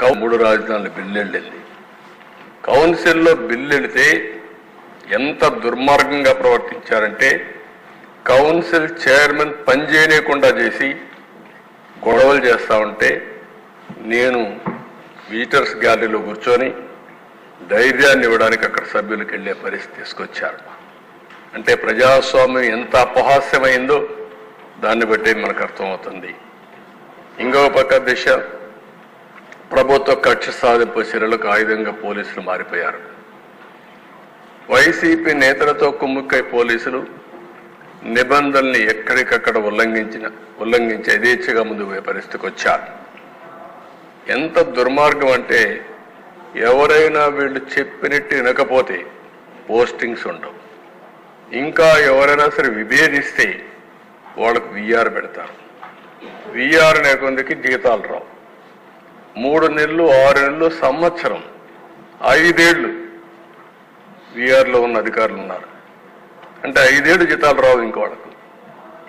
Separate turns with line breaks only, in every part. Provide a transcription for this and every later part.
3 రాజధానుల బిల్లు వెళ్ళింది. కౌన్సిల్లో బిల్లు వెళితే ఎంత దుర్మార్గంగా ప్రవర్తించారంటే కౌన్సిల్ చైర్మన్ పనిచేయకుండా చేసి గొడవలు చేస్తూ ఉంటే నేను విజిటర్స్ గ్యాలరీలో కూర్చొని ధైర్యాన్ని ఇవ్వడానికి అక్కడ సభ్యులకు వెళ్ళే పరిస్థితి తీసుకొచ్చారు. అంటే ప్రజాస్వామ్యం ఎంత అపహాస్యమైందో దాన్ని బట్టి మనకు అర్థమవుతుంది. ఇంకొక పక్క దిశ ప్రభుత్వ కక్ష సాధింపు చర్యలకు ఆయుధంగా పోలీసులు మారిపోయారు. వైసీపీ నేతలతో కుమ్ముక్కై పోలీసులు నిబంధనల్ని ఎక్కడికక్కడ ఉల్లంఘించి యథేచ్ఛగా ముందుకు పోయే పరిస్థితికి వచ్చారు. ఎంత దుర్మార్గం అంటే ఎవరైనా వీళ్ళు చెప్పినట్టు వినకపోతే పోస్టింగ్స్ ఉండవు. ఇంకా ఎవరైనా సరే విభేదిస్తే వాళ్ళకు విఆర్ పెడతారు. విఆర్ అనే కొందికి జీతాలు రావు. 3 నెలలు 6 నెలలు సంవత్సరం 5 ఏళ్ళు విఆర్లో ఉన్న అధికారులు ఉన్నారు. అంటే 5 ఏళ్ళు జీతాలు రావు ఇంకోళ్ళకు.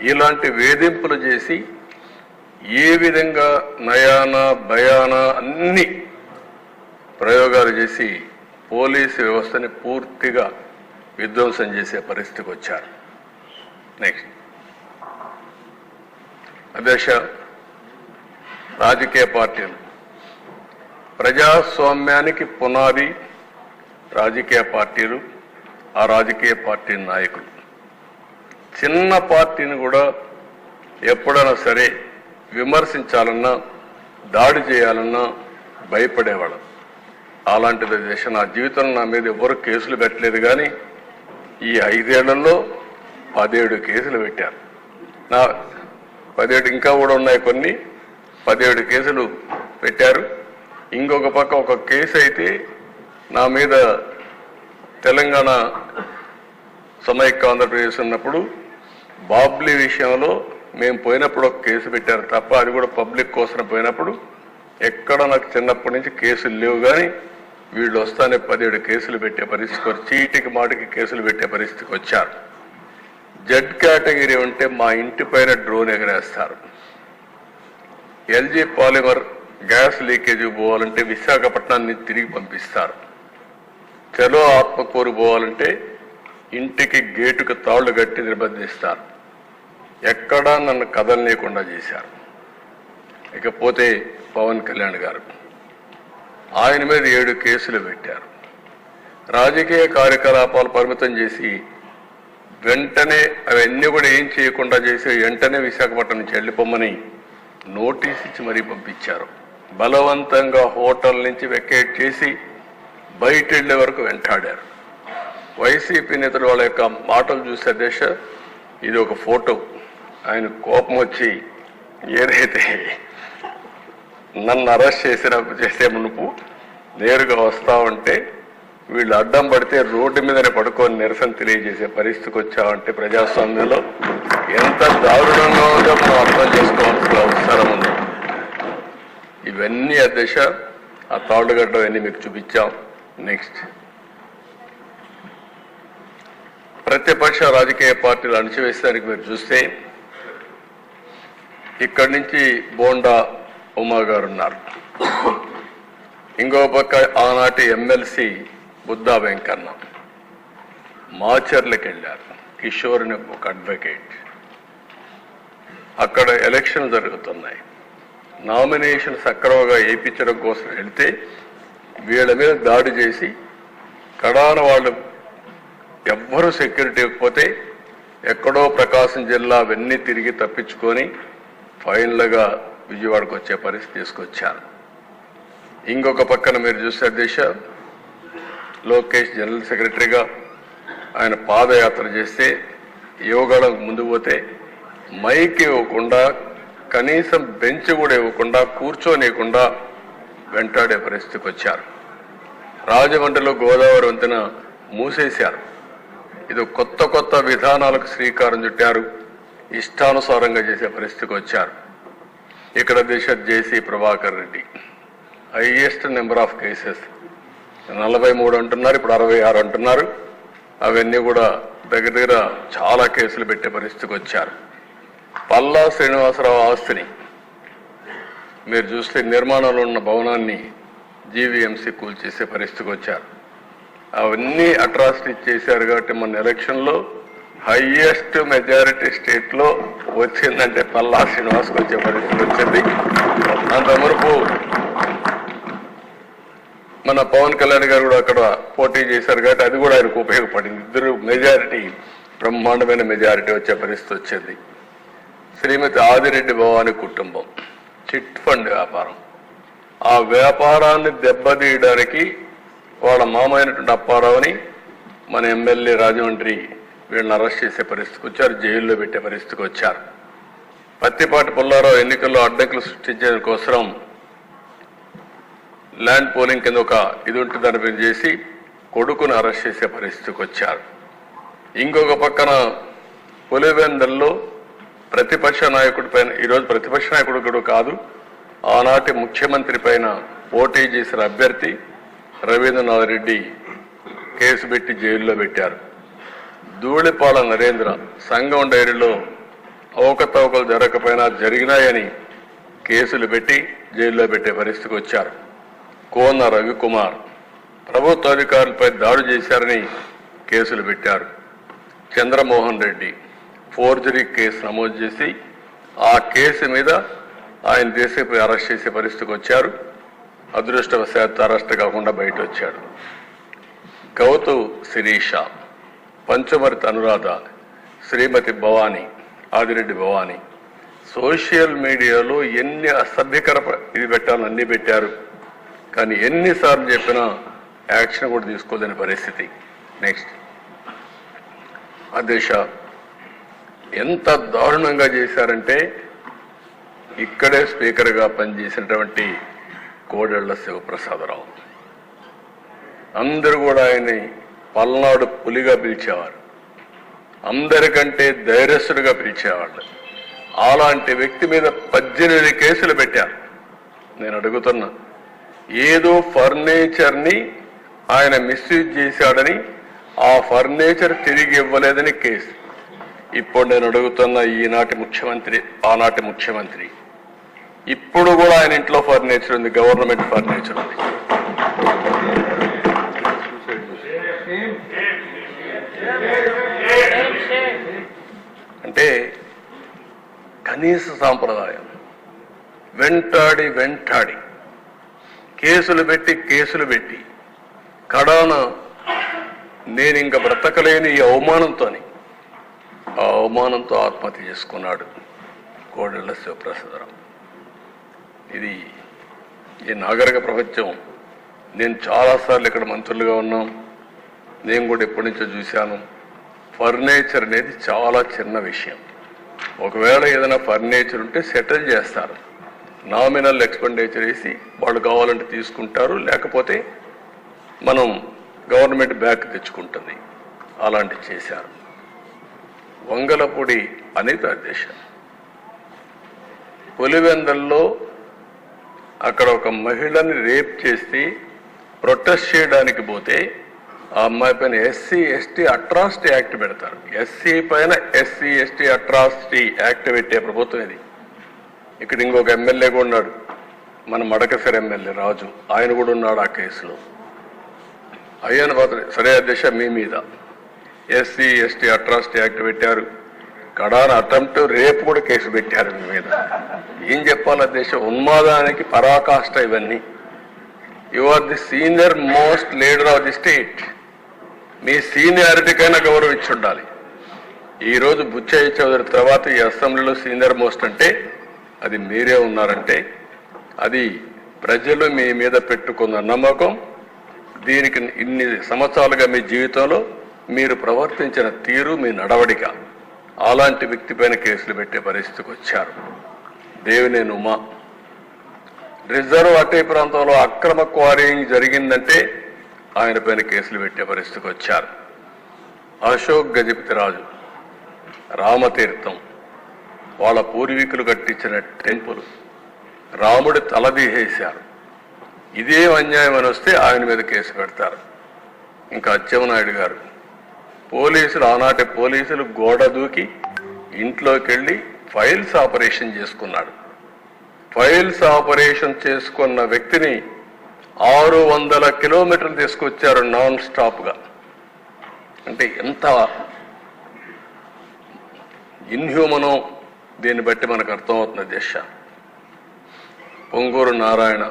ఇలాంటి వేధింపులు చేసి ఏ విధంగా నయానా భయానా అన్ని ప్రయోగాలు చేసి పోలీసు వ్యవస్థని పూర్తిగా విధ్వంసం చేసే పరిస్థితికి వచ్చారు. నెక్స్ట్ అధ్యక్ష, రాజకీయ పార్టీలు ప్రజాస్వామ్యానికి పునాది రాజకీయ పార్టీలు, ఆ రాజకీయ పార్టీ నాయకులు. చిన్న పార్టీని కూడా ఎప్పుడైనా సరే విమర్శించాలన్నా దాడి చేయాలన్నా భయపడేవాళ్ళం. అలాంటిది దేశ నా జీవితంలో నా మీద ఎవరు కేసులు పెట్టలేదు, కానీ ఈ 5 ఏళ్లలో 17 కేసులు పెట్టారు. నా 17 ఇంకా కూడా ఉన్నాయి, కొన్ని 17 కేసులు పెట్టారు. ఇంకొక పక్క ఒక కేసు అయితే నా మీద తెలంగాణ సమైక్య ఆంధ్రప్రదేశ్ ఉన్నప్పుడు బాబ్లీ విషయంలో మేము పోయినప్పుడు ఒక కేసు పెట్టారు తప్ప, అది కూడా పబ్లిక్ కోసం పోయినప్పుడు ఎక్కడ నాకు చిన్నప్పటి నుంచి కేసులు లేవు. కానీ వీళ్ళు వస్తానే 17 కేసులు పెట్టే పరిస్థితికి, చీటికి మాటికి కేసులు పెట్టే పరిస్థితికి వచ్చారు. జెడ్ కేటగిరీ ఉంటే మా ఇంటి పైన డ్రోన్ ఎగరేస్తారు. ఎల్జీ పాలిమర్ గ్యాస్ లీకేజీ పోవాలంటే విశాఖపట్నాన్ని తిరిగి పంపిస్తారు. చలో ఆత్మకూరు పోవాలంటే ఇంటికి గేటుకు తాళ్లు కట్టి నిర్బంధిస్తారు. ఎక్కడా నన్ను కదలనీయకుండా చేశారు. ఇకపోతే పవన్ కళ్యాణ్ గారు, ఆయన మీద 7 కేసులు పెట్టారు. రాజకీయ కార్యకలాపాలు పరిమితం చేసి వెంటనే అవన్నీ కూడా ఏం చేయకుండా చేసి వెంటనే విశాఖపట్నం నుంచి వెళ్ళిపోమని నోటీస్ ఇచ్చి మరీ పంపించారు. బలవంతంగా హోటల్ నుంచి వెకేట్ చేసి బయట వెళ్లే వరకు వెంటాడారు. వైసీపీ నేతలు వాళ్ళ యొక్క మాటలు చూసే దేశ ఇది ఒక ఫోటో. ఆయన కోపం వచ్చి ఏదైతే నన్ను అరెస్ట్ చేసే మునుపు నేరుగా వస్తా ఉంటే వీళ్ళు అడ్డం పడితే రోడ్డు మీదనే పడుకొని నిరసన తెలియజేసే పరిస్థితికి వచ్చామంటే ప్రజాస్వామ్యంలో ఎంత దారుణంగా ఉందో మనం అర్థం చేసుకోవాల్సిన అవసరం ఉంది. ఇవన్నీ అధ్యక్ష ఆ తాళ్లుగడ్డ అన్నీ మీకు చూపించాం. నెక్స్ట్ ప్రతిపక్ష రాజకీయ పార్టీలు అణచివేసేదానికి మీరు చూస్తే ఇక్కడి నుంచి బోండా ఉమా గారు ఉన్నారు. ఇంకో పక్క ఆనాటి ఎమ్మెల్సీ బుద్ధా వెంకన్న మాచర్లకు వెళ్ళారు. కిషోర్ అని ఒక అడ్వకేట్. అక్కడ ఎలక్షన్ జరుగుతున్నాయి. నామినేషన్ సక్రమంగా వేయించడం కోసం వెళితే వీళ్ళ మీద దాడి చేసి కడాన వాళ్ళు ఎవ్వరూ సెక్యూరిటీ ఇవ్వకపోతే ఎక్కడో ప్రకాశం జిల్లా అవన్నీ తిరిగి తప్పించుకొని ఫైనల్గా విజయవాడకు వచ్చే పరిస్థితి తీసుకొచ్చారు. ఇంకొక పక్కన మీరు చూసే అధ్యక్ష, లోకేష్ జనరల్ సెక్రటరీగా ఆయన పాదయాత్ర చేస్తే యువగళకు ముందు పోతే మైక్ ఇవ్వకుండా, కనీసం బెంచ్ కూడా ఇవ్వకుండా, కూర్చోనియకుండా వెంటాడే పరిస్థితికి వచ్చారు. రాజమండ్రిలో గోదావరి వంతెన మూసేశారు. ఇది కొత్త విధానాలకు శ్రీకారం చుట్టారు. ఇష్టానుసారంగా చేసే పరిస్థితికి వచ్చారు. ఇక్కడ దేశ JC Prabhakar Reddy highest number of cases 43 అంటున్నారు, ఇప్పుడు 66 అంటున్నారు. అవన్నీ కూడా దగ్గర చాలా కేసులు పెట్టే పరిస్థితికి వచ్చారు. పల్లా శ్రీనివాసరావు ఆస్తిని మీరు చూస్తే నిర్మాణంలో ఉన్న భవనాన్ని జీవీఎంసీ కూల్చేసే పరిస్థితికి వచ్చారు. అవన్నీ అట్రాసిటీ చేశారు కాబట్టి మన ఎలక్షన్లో హైయెస్ట్ మెజారిటీ స్టేట్లో వచ్చిందంటే పల్లా శ్రీనివాస్కి వచ్చే పరిస్థితి వచ్చింది. అంత మునుపు మన పవన్ కళ్యాణ్ గారు కూడా అక్కడ పోటీ చేశారు కాబట్టి అది కూడా ఆయనకు ఉపయోగపడింది. ఇద్దరు మెజారిటీ, బ్రహ్మాండమైన మెజారిటీ వచ్చే పరిస్థితి వచ్చింది. శ్రీమతి ఆదిరెడ్డి భవాని కుటుంబం చిట్ ఫండ్ వ్యాపారం, ఆ వ్యాపారాన్ని దెబ్బతీయడానికి వాళ్ళ మామైనటువంటి అప్పారావుని మన ఎమ్మెల్యే రాజమండ్రి వీళ్ళని అరెస్ట్ చేసే పరిస్థితికి వచ్చారు, జైల్లో పెట్టే పరిస్థితికి వచ్చారు. పత్తిపాటి పుల్లారావు ఎన్నికల్లో అడ్డంకులు సృష్టించడం కోసం ల్యాండ్ పోలింగ్ కింద ఒక ఇది ఉంటుందని మీరు చేసి కొడుకును అరెస్ట్ చేసే పరిస్థితికి వచ్చారు. ఇంకొక పక్కన పులివెందల్లో ప్రతిపక్ష నాయకుడి పైన, ఈరోజు ప్రతిపక్ష నాయకుడు కూడా కాదు, ఆనాటి ముఖ్యమంత్రి పైన పోటీ చేసిన అభ్యర్థి రవీంద్రనాథ్ రెడ్డి కేసు పెట్టి జైల్లో పెట్టారు. ధూళిపాల నరేంద్ర సంఘం డైరీలో అవకతవకలు జరగకపోయినా జరిగినాయని కేసులు పెట్టి జైల్లో పెట్టే పరిస్థితికి వచ్చారు. కోన రవికుమార్ ప్రభుత్వ అధికారులపై దాడి చేశారని కేసులు పెట్టారు. చంద్రమోహన్ రెడ్డి ఫోర్జరీ కేసు నమోదు చేసి ఆ కేసు మీద ఆయన దేశంపై అరెస్ట్ చేసే పరిస్థితికి వచ్చారు. అదృష్టవశాత్తు అరెస్ట్ కాకుండా బయట వచ్చాడు. గౌతు శిరీష, పంచమర్తి అనురాధ, శ్రీమతి భవాని, ఆదిరెడ్డి భవాని సోషల్ మీడియాలో ఎన్ని అసభ్యకర ఇది పెట్టాలని అన్ని పెట్టారు. కానీ ఎన్నిసార్లు చెప్పినా యాక్షన్ కూడా తీసుకోలేని పరిస్థితి. నెక్స్ట్ అధ్యక్ష, ఎంత దారుణంగా చేశారంటే ఇక్కడే స్పీకర్గా పనిచేసినటువంటి కోడెళ్ల శివప్రసాదరావు అందరూ కూడా ఆయన్ని పల్నాడు పులిగా పిలిచేవారు, అందరికంటే ధైర్యస్తుడిగా పిలిచేవాళ్ళు. అలాంటి వ్యక్తి మీద 18 కేసులు పెట్టారు. నేను అడుగుతున్నా, ఏదో ఫర్నిచర్ని ఆయన మిస్యూజ్ చేశాడని ఆ ఫర్నిచర్ తిరిగి ఇవ్వలేదని కేసు. ఇప్పుడు నేను అడుగుతున్న ఈనాటి ముఖ్యమంత్రి, ఆనాటి ముఖ్యమంత్రి, ఇప్పుడు కూడా ఆయన ఇంట్లో ఫర్నిచర్ ఉంది, గవర్నమెంట్ ఫర్నిచర్ ఉంది. అంటే కనీస సాంప్రదాయం వెంటాడి కేసులు పెట్టి కడాన నేను ఇంక బ్రతకలేని ఈ అవమానంతో ఆత్మహత్య చేసుకున్నాడు కోడెళ్ల శివప్రసాదరావు. ఇది ఈ నాగరిక ప్రపంచం. నేను చాలాసార్లు ఇక్కడ మంత్రులుగా ఉన్నాం, నేను కూడా ఎప్పటి నుంచో చూశాను. ఫర్నిచర్ అనేది చాలా చిన్న విషయం. ఒకవేళ ఏదైనా ఫర్నిచర్ ఉంటే సెటిల్ చేస్తారు, నామినల్ ఎక్స్పెండిచర్ వేసి వాళ్ళు కావాలంటే తీసుకుంటారు, లేకపోతే మనం గవర్నమెంట్ బ్యాక్ తెచ్చుకుంటుంది. అలాంటివి చేశారు. వంగలపూడి అనిత అధ్యక్ష, పులివెందల్లో అక్కడ ఒక మహిళని రేప్ చేసి ప్రొటెస్ట్ చేయడానికి పోతే ఆ అమ్మాయి పైన ఎస్సీ ఎస్టీ అట్రాసిటీ యాక్ట్ పెడతారు. ఎస్సీ పైన ఎస్సీ ఎస్టీ అట్రాసిటీ యాక్ట్ పెట్టే ప్రభుత్వం ఇది. ఇక్కడ ఇంకొక ఎమ్మెల్యే కూడా ఉన్నాడు, మన మడకసిర ఎమ్మెల్యే రాజు, ఆయన కూడా ఉన్నాడు ఆ కేసులో. అయ్యాను సరే అధ్యక్ష, మీ మీద ఎస్సీ ఎస్టీ అట్రాసిటీ యాక్ట్ పెట్టారు, కడాన అటెంప్ట్ రేపు కూడా కేసు పెట్టారు మీ మీద. ఏం చెప్పాలి అధ్యక్ష, ఉన్మాదానికి పరాకాష్ట ఇవన్నీ. You are the senior most leader of the state. మీ సీనియారిటీకైనా గౌరవించి ఉండాలి. ఈరోజు బుచ్చయ్య చౌదరి తర్వాత ఈ అసెంబ్లీలో సీనియర్ మోస్ట్ అంటే అది మీరే ఉన్నారంటే అది ప్రజలు మీ మీద పెట్టుకున్న నమ్మకం. దీనికి ఇన్ని సంవత్సరాలుగా మీ జీవితంలో మీరు ప్రవర్తించిన తీరు, మీ నడవడిక, అలాంటి వ్యక్తి పైన కేసులు పెట్టే పరిస్థితికి వచ్చారు. దేవినేని ఉమా, రిజర్వ్ అటవీ ప్రాంతంలో అక్రమ క్వారీయింగ్ జరిగిందంటే ఆయన పైన కేసులు పెట్టే పరిస్థితికి వచ్చారు. అశోక్ గజపతిరాజు, రామతీర్థం, వాళ్ళ పూర్వీకులు కట్టించిన టెంపుల్, రాముడి తలదీసేశారు. ఇదే అన్యాయం అని వస్తే ఆయన మీద కేసు పెడతారు. ఇంకా అచ్చెన్నాయుడు గారు, పోలీసులు, ఆనాటి పోలీసులు గోడ దూకి ఇంట్లోకి వెళ్ళి ఫైల్స్ ఆపరేషన్ చేసుకున్నాడు. ఫైల్స్ ఆపరేషన్ చేసుకున్న వ్యక్తిని 600 కిలోమీటర్లు తీసుకొచ్చారు నాన్ స్టాప్గా. అంటే ఎంత ఇన్హ్యూమనో దీన్ని బట్టి మనకు అర్థమవుతుంది. దిశ పొంగూరు నారాయణ